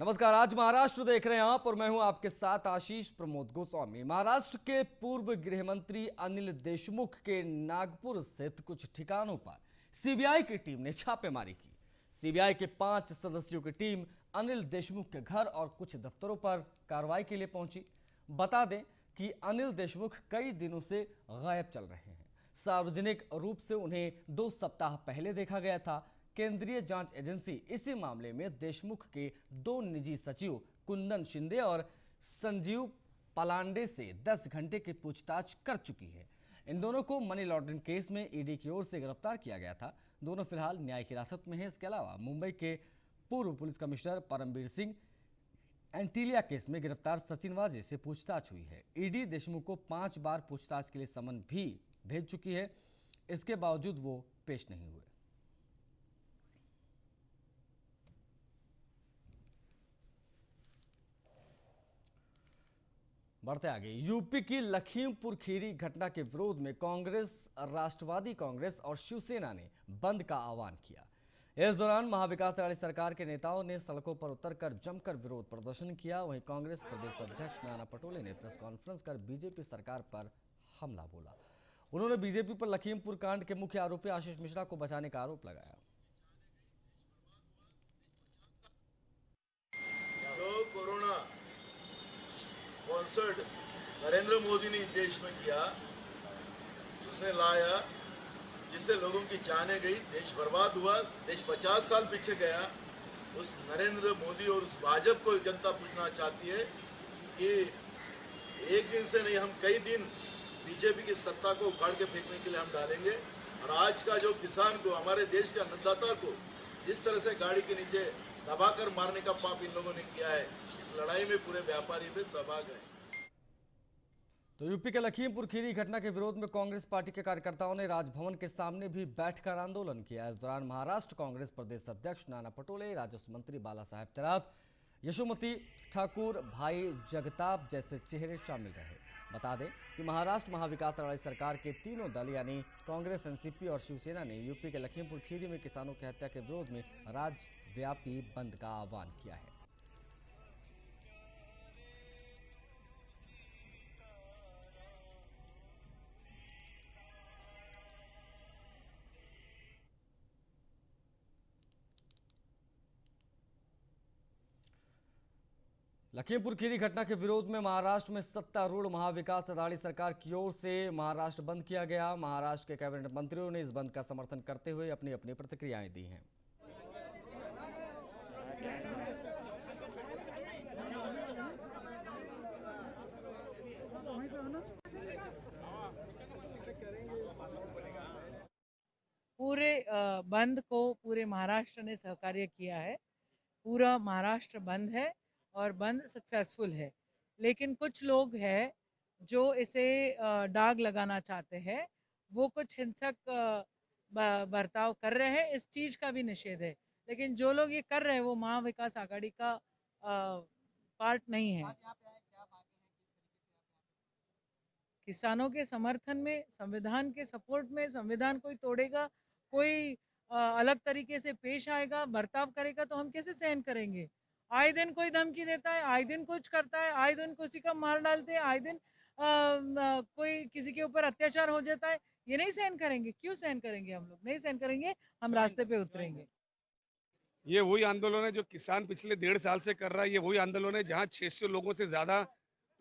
नमस्कार। आज महाराष्ट्र देख रहे हैं आप और मैं हूं आपके साथ आशीष प्रमोद गोस्वामी। महाराष्ट्र के पूर्व गृह मंत्री अनिल देशमुख के नागपुर स्थित कुछ ठिकानों पर सीबीआई की टीम ने छापेमारी की। सीबीआई के 5 सदस्यों की टीम अनिल देशमुख के घर और कुछ दफ्तरों पर कार्रवाई के लिए पहुंची। बता दें कि अनिल देशमुख कई दिनों से गायब चल रहे हैं। सार्वजनिक रूप से उन्हें 2 सप्ताह पहले देखा गया था। केंद्रीय जांच एजेंसी इसी मामले में देशमुख के 2 निजी सचिव कुंदन शिंदे और संजीव पलांडे से 10 घंटे की पूछताछ कर चुकी है। इन दोनों को मनी लॉन्ड्रिंग केस में ईडी की ओर से गिरफ्तार किया गया था। दोनों फिलहाल न्यायिक हिरासत में हैं। इसके अलावा मुंबई के पूर्व police commissioner Parambir Singh Antilia case में गिरफ्तार सचिन वाजे से पूछताछ हुई है। ईडी देशमुख को 5 बार पूछताछ के लिए समन भी भेज चुकी है। इसके बावजूद वो पेश नहीं हुए। बढ़ते आगे, यूपी की लखीमपुर खीरी घटना के विरोध में कांग्रेस, राष्ट्रवादी कांग्रेस और शिवसेना ने बंद का आह्वान किया। इस दौरान महाविकास अघाड़ी सरकार के नेताओं ने सड़कों पर उतरकर जमकर विरोध प्रदर्शन किया। वहीं कांग्रेस प्रदेश अध्यक्ष नाना पटोले ने प्रेस कॉन्फ्रेंस कर बीजेपी सरकार पर हमला बोला। उन्होंने बीजेपी पर लखीमपुर कांड के मुख्य आरोपी आशीष मिश्रा को बचाने का आरोप लगाया। स्पॉन्सर्ड नरेंद्र मोदी ने देश में किया, उसने लाया, जिससे लोगों की जानें गई, देश बर्बाद हुआ, देश 50 साल पीछे गया। उस नरेंद्र मोदी और उस भाजपा को जनता पूछना चाहती है कि एक दिन से नहीं, हम कई दिन बीजेपी की सत्ता को उखाड़ के फेंकने के लिए हम डालेंगे। और आज का जो किसान को, हमारे देश के अन्नदाता को जिस तरह से गाड़ी के नीचे दबाकर मारने का पाप इन लोगों ने किया है, इस लड़ाई में पूरे व्यापारी भी सहभाग है। तो यूपी के लखीमपुर खीरी घटना के विरोध में कांग्रेस पार्टी के कार्यकर्ताओं ने राजभवन के सामने भी बैठकर आंदोलन किया। इस दौरान महाराष्ट्र कांग्रेस प्रदेश अध्यक्ष नाना पटोले, राजस्व मंत्री बाला साहेब थोरात, यशोमती ठाकुर, भाई जगताप जैसे चेहरे शामिल रहे। बता दें कि महाराष्ट्र महाविकास अघाड़ी सरकार के तीनों दल यानी कांग्रेस, एनसीपी और शिवसेना ने यूपी के लखीमपुर खीरी में किसानों की हत्या के विरोध में राज्यव्यापी बंद का आह्वान किया है। लखीमपुर खीरी घटना के विरोध में महाराष्ट्र में सत्तारूढ़ महाविकास अघाड़ी सरकार की ओर से महाराष्ट्र बंद किया गया। महाराष्ट्र के कैबिनेट मंत्रियों ने इस बंद का समर्थन करते हुए अपनी अपनी प्रतिक्रियाएं दी हैं। पूरे बंद को पूरे महाराष्ट्र ने सहकार्य किया है। पूरा महाराष्ट्र बंद है और बंद सक्सेसफुल है। लेकिन कुछ लोग हैं जो इसे दाग लगाना चाहते हैं। वो कुछ हिंसक बर्ताव कर रहे हैं, इस चीज़ का भी निषेध है। लेकिन जो लोग ये कर रहे हैं वो महाविकास आघाड़ी का पार्ट नहीं है। किसानों के समर्थन में, संविधान के सपोर्ट में, संविधान कोई तोड़ेगा, कोई अलग तरीके से पेश आएगा, बर्ताव करेगा तो हम कैसे सहन करेंगे? आए दिन कोई धमकी देता है, आए दिन कुछ करता है, आए दिन किसी का मार डालते हैं, आए दिन कोई किसी के ऊपर अत्याचार हो जाता है। ये नहीं सहन करेंगे। क्यों सहन करेंगे? हम लोग नहीं सहन करेंगे, हम रास्ते पे उतरेंगे। ये वही आंदोलन है जो किसान पिछले 1.5 साल से कर रहा है। ये वही आंदोलन है जहां 600 लोगों से ज्यादा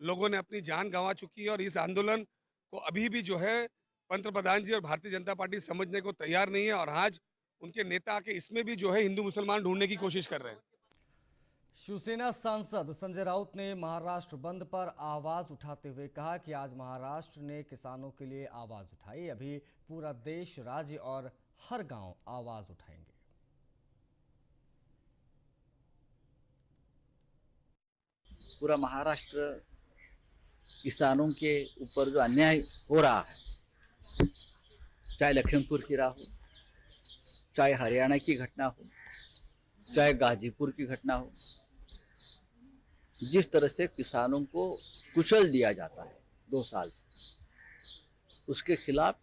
लोगों ने अपनी जान गंवा चुकी है। और इस आंदोलन को अभी भी जो है पंतप्रधान जी और भारतीय जनता पार्टी समझने को तैयार नहीं है। और आज उनके नेता के इसमें भी जो है हिंदू मुसलमान ढूंढने की कोशिश कर रहे हैं। शिवसेना सांसद संजय राउत ने महाराष्ट्र बंद पर आवाज उठाते हुए कहा कि आज महाराष्ट्र ने किसानों के लिए आवाज उठाई, अभी पूरा देश, राज्य और हर गांव आवाज उठाएंगे। पूरा महाराष्ट्र किसानों के ऊपर जो अन्याय हो रहा है, चाहे लखीमपुर खीरा हो, चाहे हरियाणा की घटना हो, चाहे गाजीपुर की घटना हो, जिस तरह से किसानों को कुचल दिया जाता है 2 साल से, उसके खिलाफ,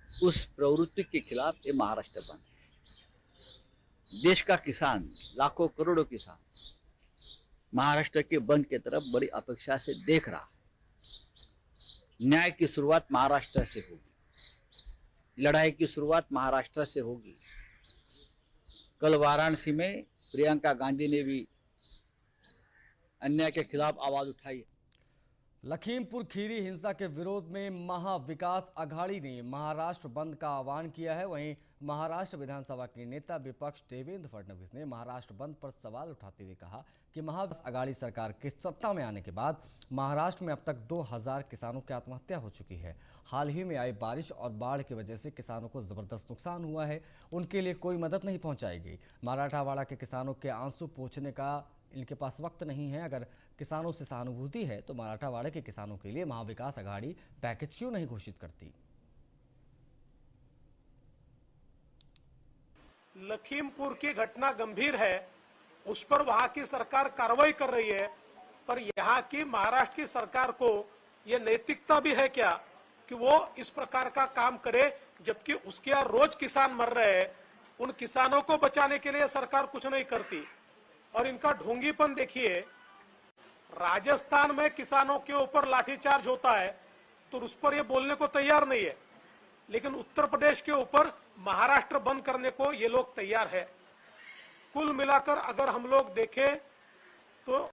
उस प्रवृत्ति के खिलाफ ये महाराष्ट्र बंद है। देश का किसान, लाखों करोड़ों किसान महाराष्ट्र के बंद की तरफ बड़ी अपेक्षा से देख रहा है। न्याय की शुरुआत महाराष्ट्र से होगी, लड़ाई की शुरुआत महाराष्ट्र से होगी। कल वाराणसी में प्रियंका गांधी ने भी अन्याय के खिलाफ आवाज उठाई। लखीमपुर खीरी हिंसा के विरोध में महाविकास अघाड़ी ने महाराष्ट्र बंद का आह्वान किया है। वहीं महाराष्ट्र विधानसभा के नेता विपक्ष देवेंद्र फडणवीस ने महाराष्ट्र बंद पर सवाल उठाते हुए कहा कि महाविकास अघाड़ी सरकार के सत्ता में आने के बाद महाराष्ट्र में अब तक 2000 किसानों की आत्महत्या हो चुकी है। हाल ही में आई बारिश और बाढ़ की वजह से किसानों को जबरदस्त नुकसान हुआ है, उनके लिए कोई मदद नहीं पहुंचाई गई। मराठावाड़ा के किसानों के आंसू पोंछने का इनके पास वक्त नहीं है। अगर किसानों से सहानुभूति है तो मराठावाड़ा के किसानों के लिए महाविकास अघाड़ी पैकेज क्यों नहीं घोषित करती। लखीमपुर की घटना गंभीर है, उस पर वहां की सरकार कार्रवाई कर रही है, पर यहाँ की महाराष्ट्र की सरकार को यह नैतिकता भी है क्या कि वो इस प्रकार का काम करे, जबकि उसके यहाँ रोज किसान मर रहे हैं। उन किसानों को बचाने के लिए सरकार कुछ नहीं करती। और इनका ढोंगीपन देखिए, राजस्थान में किसानों के ऊपर लाठीचार्ज होता है तो उस पर ये बोलने को तैयार नहीं है, लेकिन उत्तर प्रदेश के ऊपर महाराष्ट्र बंद करने को ये लोग तैयार है। कुल मिलाकर अगर हम लोग देखें तो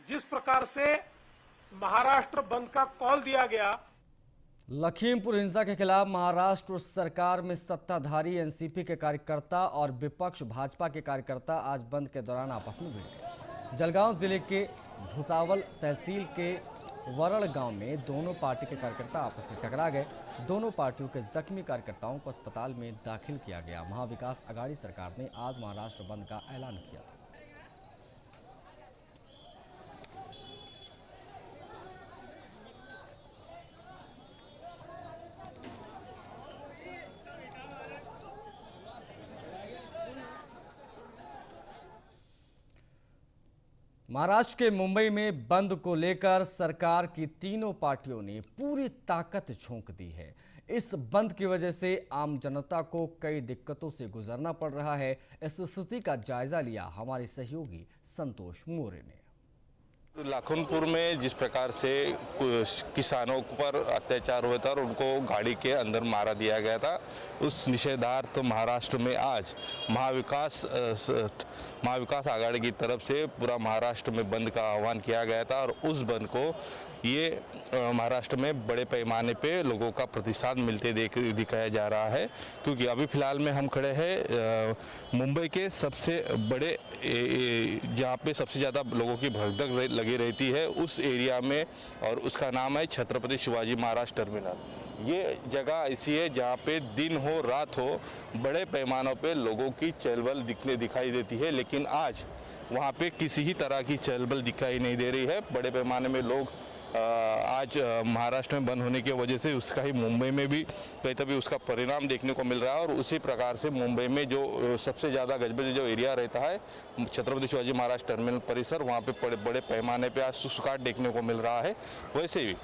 जिस प्रकार से महाराष्ट्र बंद का कॉल दिया गया। लखीमपुर हिंसा के खिलाफ महाराष्ट्र सरकार में सत्ताधारी एनसीपी के कार्यकर्ता और विपक्ष भाजपा के कार्यकर्ता आज बंद के दौरान आपस में भिड़ गए। जलगांव जिले के भुसावल तहसील के वरण गांव में दोनों पार्टी के कार्यकर्ता आपस में टकरा गए। दोनों पार्टियों के जख्मी कार्यकर्ताओं को अस्पताल में दाखिल किया गया। महाविकास अघाड़ी सरकार ने आज महाराष्ट्र बंद का ऐलान किया था। महाराष्ट्र के मुंबई में बंद को लेकर सरकार की तीनों पार्टियों ने पूरी ताकत झोंक दी है। इस बंद की वजह से आम जनता को कई दिक्कतों से गुजरना पड़ रहा है। इस स्थिति का जायजा लिया हमारे सहयोगी संतोष मोरे ने। लखनपुर में जिस प्रकार से किसानों पर अत्याचार हुआ था और उनको गाड़ी के अंदर मारा दिया गया था, उस निषेधार्थ महाराष्ट्र में आज महाविकास आघाड़ी की तरफ से पूरा महाराष्ट्र में बंद का आह्वान किया गया था। और उस बंद को ये महाराष्ट्र में बड़े पैमाने पे लोगों का प्रतिसाद मिलते दिखाया जा रहा है, क्योंकि अभी फ़िलहाल में हम खड़े हैं मुंबई के सबसे बड़े जहाँ पे सबसे ज़्यादा लोगों की भगदड़ लगी रहती है उस एरिया में, और उसका नाम है छत्रपति शिवाजी महाराज टर्मिनल। ये जगह ऐसी है जहाँ पे दिन हो रात हो बड़े पैमानों पे लोगों की चहलबहल दिखाई देती है, लेकिन आज वहाँ पे किसी ही तरह की चहलबहल दिखाई नहीं दे रही है। बड़े पैमाने में लोग आज महाराष्ट्र में बंद होने की वजह से उसका ही मुंबई में भी कहीं तभी उसका परिणाम देखने को मिल रहा है। और उसी प्रकार से मुंबई में जो सबसे ज़्यादा गजबज जो एरिया रहता है छत्रपति शिवाजी महाराज टर्मिनल परिसर, वहाँ पे बड़े पैमाने पे आज सुसुकाट देखने को मिल रहा है। वैसे ही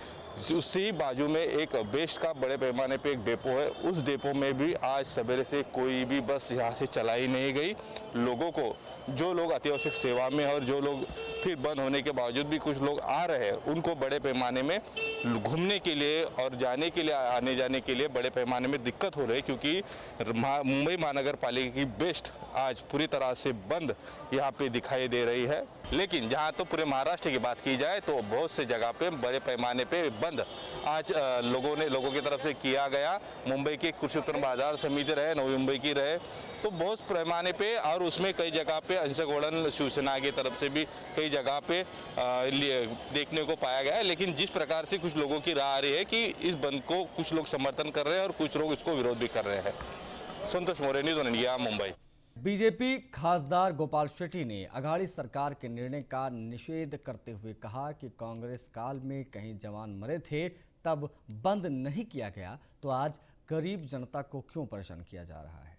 उसी बाजू में एक बेस्ट का बड़े पैमाने पे एक डेपो है, उस डेपो में भी आज सवेरे से कोई भी बस यहाँ से चलाई नहीं गई। लोगों को, जो लोग अत्यावश्यक सेवा में और जो लोग फिर बंद होने के बावजूद भी कुछ लोग आ रहे हैं, उनको बड़े पैमाने में घूमने के लिए और जाने के लिए, आने जाने के लिए बड़े पैमाने में दिक्कत हो रही है, क्योंकि मुंबई महानगर पालिका की बेस्ट आज पूरी तरह से बंद यहाँ पे दिखाई दे रही है। लेकिन जहाँ तो पूरे महाराष्ट्र की बात की जाए तो बहुत से जगह पे बड़े पैमाने पे बंद आज लोगों की तरफ से किया गया। मुंबई के कृषि उत्पन्न बाजार समिति रहे, नवी मुंबई की रहे, तो बहुत पैमाने पे, और उसमें कई जगह पे अंशक शिवसेना की तरफ से भी कई जगह पे देखने को पाया गया है। लेकिन जिस प्रकार से कुछ लोगों की राय आ रही है कि इस बंद को कुछ लोग समर्थन कर रहे हैं और कुछ लोग इसको विरोध भी कर रहे हैं। Santosh More, news on India, Mumbai. BJP खासदार गोपाल शेट्टी ने अघाड़ी सरकार के निर्णय का निषेध करते हुए कहा कि कांग्रेस काल में कहीं जवान मरे थे तब बंद नहीं किया गया, तो आज गरीब जनता को क्यों परेशान किया जा रहा है।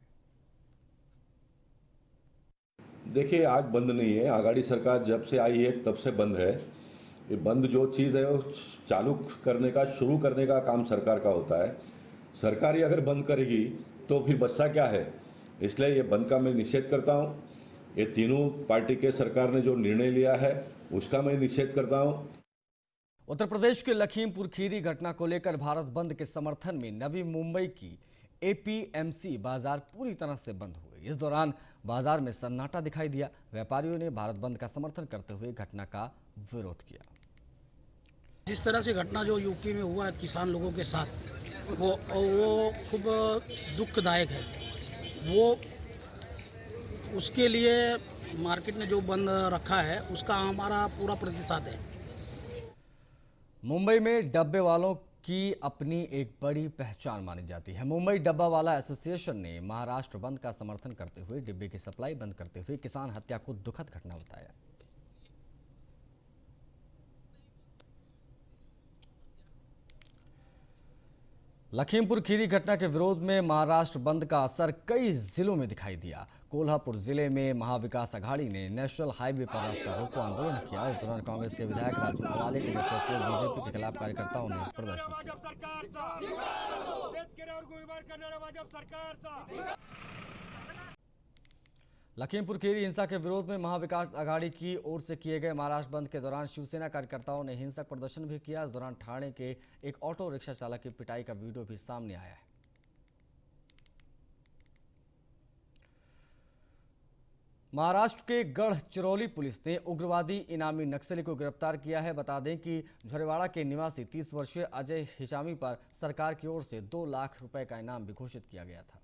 देखिए, आज बंद नहीं है। अघाड़ी सरकार जब से आई है तब से बंद है। ये बंद जो चीज़ है वो चालू करने का, शुरू करने का काम सरकार का होता है। सरकार ही अगर बंद करेगी तो फिर बच्चा क्या है। इसलिए ये बंद का मैं निषेध करता हूँ। ये तीनों पार्टी के सरकार ने जो निर्णय लिया है उसका मैं निषेध करता हूँ। उत्तर प्रदेश के लखीमपुर खीरी घटना को लेकर भारत बंद के समर्थन में नवी मुंबई की एपीएमसी बाजार पूरी तरह से बंद हो गई। इस दौरान बाजार में सन्नाटा दिखाई दिया। व्यापारियों ने भारत बंद का समर्थन करते हुए घटना का विरोध किया। जिस तरह से घटना जो यूपी में हुआ है किसान लोगों के साथ वो खूब दुखदायक है। वो उसके लिए मार्केट ने जो बंद रखा है उसका हमारा पूरा प्रतिशत है। मुंबई में डब्बे वालों की अपनी एक बड़ी पहचान मानी जाती है। मुंबई डब्बा वाला एसोसिएशन ने महाराष्ट्र बंद का समर्थन करते हुए डिब्बे की सप्लाई बंद करते हुए किसान हत्या को दुखद घटना बताया। लखीमपुर खीरी घटना के विरोध में महाराष्ट्र बंद का असर कई जिलों में दिखाई दिया। कोल्हापुर जिले में महाविकास अघाड़ी ने नेशनल हाईवे पर रास्ता रोको आंदोलन किया। इस दौरान कांग्रेस के विधायक राजू अवाले के नेतृत्व में बीजेपी के खिलाफ कार्यकर्ताओं ने प्रदर्शन किया। लखीमपुर खीरी हिंसा के विरोध में महाविकास अघाड़ी की ओर से किए गए महाराष्ट्र बंद के दौरान शिवसेना कार्यकर्ताओं ने हिंसक प्रदर्शन भी किया। इस दौरान ठाणे के एक ऑटो रिक्शा चालक की पिटाई का वीडियो भी सामने आया है। महाराष्ट्र के गढ़चिरौली पुलिस ने उग्रवादी इनामी नक्सली को गिरफ्तार किया है। बता दें कि झरेवाड़ा के निवासी 30 वर्षीय अजय हिचामी पर सरकार की ओर से 2 लाख रुपए का इनाम भी घोषित किया गया था।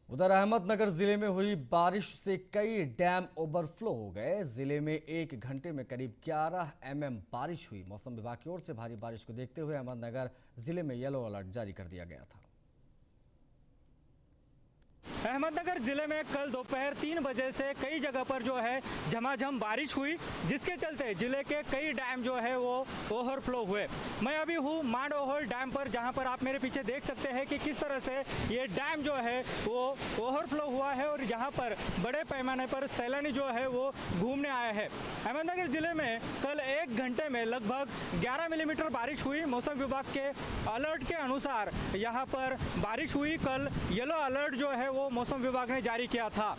उधर अहमदनगर जिले में हुई बारिश से कई डैम ओवरफ्लो हो गए। जिले में 1 घंटे में करीब 11 mm बारिश हुई। मौसम विभाग की ओर से भारी बारिश को देखते हुए अहमदनगर जिले में येलो अलर्ट जारी कर दिया गया था। अहमदनगर जिले में कल दोपहर 3 बजे से कई जगह पर जो है झमाझम बारिश हुई, जिसके चलते जिले के कई डैम जो है वो ओवरफ्लो हुए। मैं अभी हूँ मांडोहोल डैम पर, जहां पर आप मेरे पीछे देख सकते हैं कि किस तरह से ये डैम जो है वो ओवरफ्लो हुआ है और यहाँ पर बड़े पैमाने पर सैलानी जो है वो घूमने आए हैं। अहमदनगर जिले में कल 1 घंटे में लगभग 11 मिलीमीटर बारिश हुई। मौसम विभाग के अलर्ट के अनुसार यहाँ पर बारिश हुई। कल येलो अलर्ट जो है वो मौसम विभाग ने जारी किया था।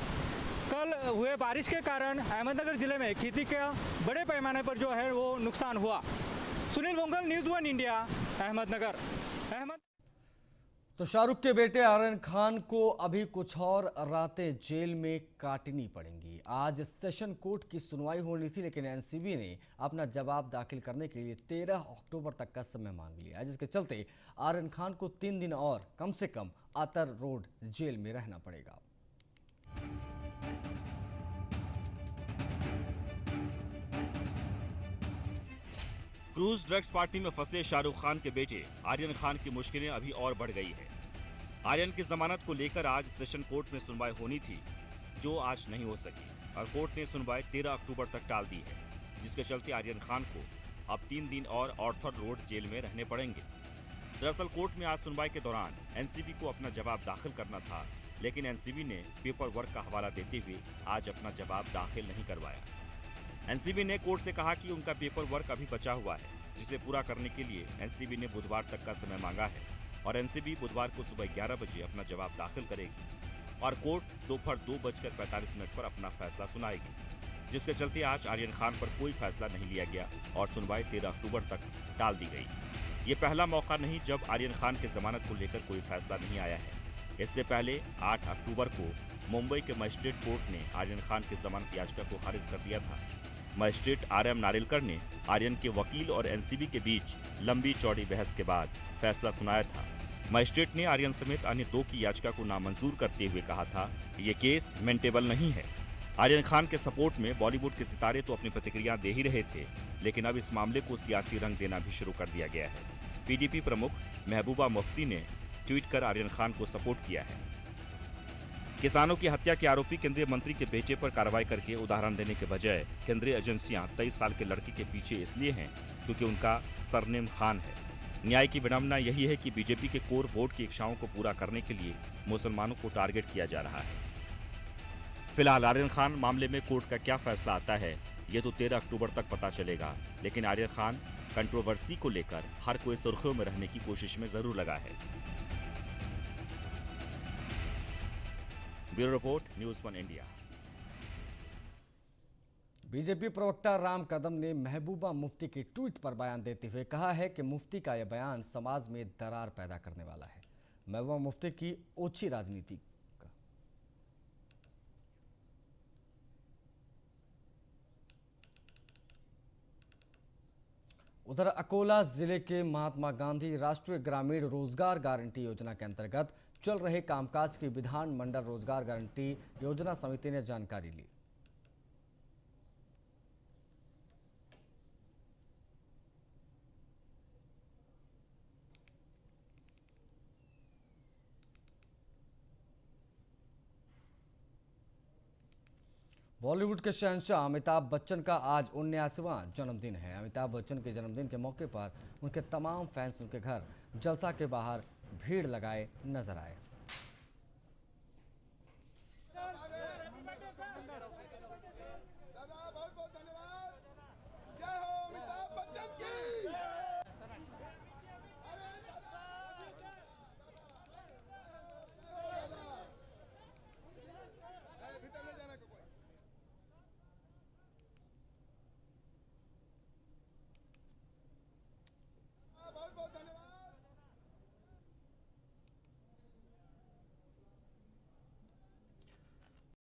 कल हुए बारिश के कारण अहमदनगर जिले में खेती का बड़े पैमाने पर जो है वो नुकसान हुआ। Sunil Wongal, news 1 India, Ahmednagar. तो शाहरुख के बेटे आर्यन खान को अभी कुछ और रातें जेल में काटनी पड़ेंगी। आज सेशन कोर्ट की सुनवाई होनी थी, लेकिन एनसीबी ने अपना जवाब दाखिल करने के लिए 13 अक्टूबर तक का समय मांग लिया, जिसके चलते आर्यन खान को 3 दिन और कम से कम आतर रोड जेल में रहना पड़ेगा। क्रूज ड्रग्स पार्टी में फंसे शाहरुख खान के बेटे आर्यन खान की मुश्किलें अभी और बढ़ गई है। आर्यन की जमानत को लेकर आज सेशन कोर्ट में सुनवाई होनी थी, जो आज नहीं हो सकी और कोर्ट ने सुनवाई 13 अक्टूबर तक टाल दी है, जिसके चलते आर्यन खान को अब 3 दिन और ऑर्थर रोड जेल में रहने पड़ेंगे। दरअसल कोर्ट में आज सुनवाई के दौरान एनसीबी को अपना जवाब दाखिल करना था, लेकिन एनसीबी ने पेपर वर्क का हवाला देते हुए आज अपना जवाब दाखिल नहीं करवाया। एनसीबी ने कोर्ट से कहा कि उनका पेपर वर्क अभी बचा हुआ है, जिसे पूरा करने के लिए एनसीबी ने बुधवार तक का समय मांगा है और एनसीबी बुधवार को सुबह 11 बजे अपना जवाब दाखिल करेगी और कोर्ट दोपहर 2:45 पर अपना फैसला सुनाएगी, जिसके चलते आज आर्यन खान पर कोई फैसला नहीं लिया गया और सुनवाई 13 अक्टूबर तक टाल दी गई। ये पहला मौका नहीं जब आर्यन खान की जमानत को लेकर कोई फैसला नहीं आया है। इससे पहले 8 अक्टूबर को मुंबई के मजिस्ट्रेट कोर्ट ने आर्यन खान की जमानत याचिका को खारिज कर दिया था। मजिस्ट्रेट RM नारिलकर ने आर्यन के वकील और एनसीबी के बीच लंबी चौड़ी बहस के बाद फैसला सुनाया था। मजिस्ट्रेट ने आर्यन समेत अन्य 2 की याचिका को नामंजूर करते हुए कहा था कि ये केस मेंटेबल नहीं है। आर्यन खान के सपोर्ट में बॉलीवुड के सितारे तो अपनी प्रतिक्रिया दे ही रहे थे, लेकिन अब इस मामले को सियासी रंग देना भी शुरू कर दिया गया है। पीडीपी प्रमुख महबूबा मुफ्ती ने ट्वीट कर आर्यन खान को सपोर्ट किया है। किसानों की हत्या के आरोपी केंद्रीय मंत्री के बेटे पर कार्रवाई करके उदाहरण देने के बजाय केंद्रीय एजेंसियां 23 साल के लड़के के पीछे इसलिए हैं क्योंकि उनका सरनेम खान है। न्याय की विडंबना यही है कि बीजेपी के कोर वोट की इच्छाओं को पूरा करने के लिए मुसलमानों को टारगेट किया जा रहा है। फिलहाल आर्यन खान मामले में कोर्ट का क्या फैसला आता है, ये तो 13 अक्टूबर तक पता चलेगा, लेकिन आर्यन खान कंट्रोवर्सी को लेकर हर कोई सुर्खियों में रहने की कोशिश में जरूर लगा है। Bureau report, news 1 India. BJP प्रवक्ता राम कदम ने महबूबा मुफ्ती के ट्वीट पर बयान देते हुए कहा है कि मुफ्ती का यह बयान समाज में दरार पैदा करने वाला है। महबूबा मुफ्ती की ओछी राजनीति का उधर अकोला जिले के महात्मा गांधी राष्ट्रीय ग्रामीण रोजगार गारंटी योजना के अंतर्गत चल रहे कामकाज की विधान मंडल रोजगार गारंटी योजना समिति ने जानकारी ली। बॉलीवुड के शहंशाह अमिताभ बच्चन का आज 79वां जन्मदिन है। अमिताभ बच्चन के जन्मदिन के मौके पर उनके तमाम फैंस उनके घर जलसा के बाहर भीड़ लगाए नजर आए।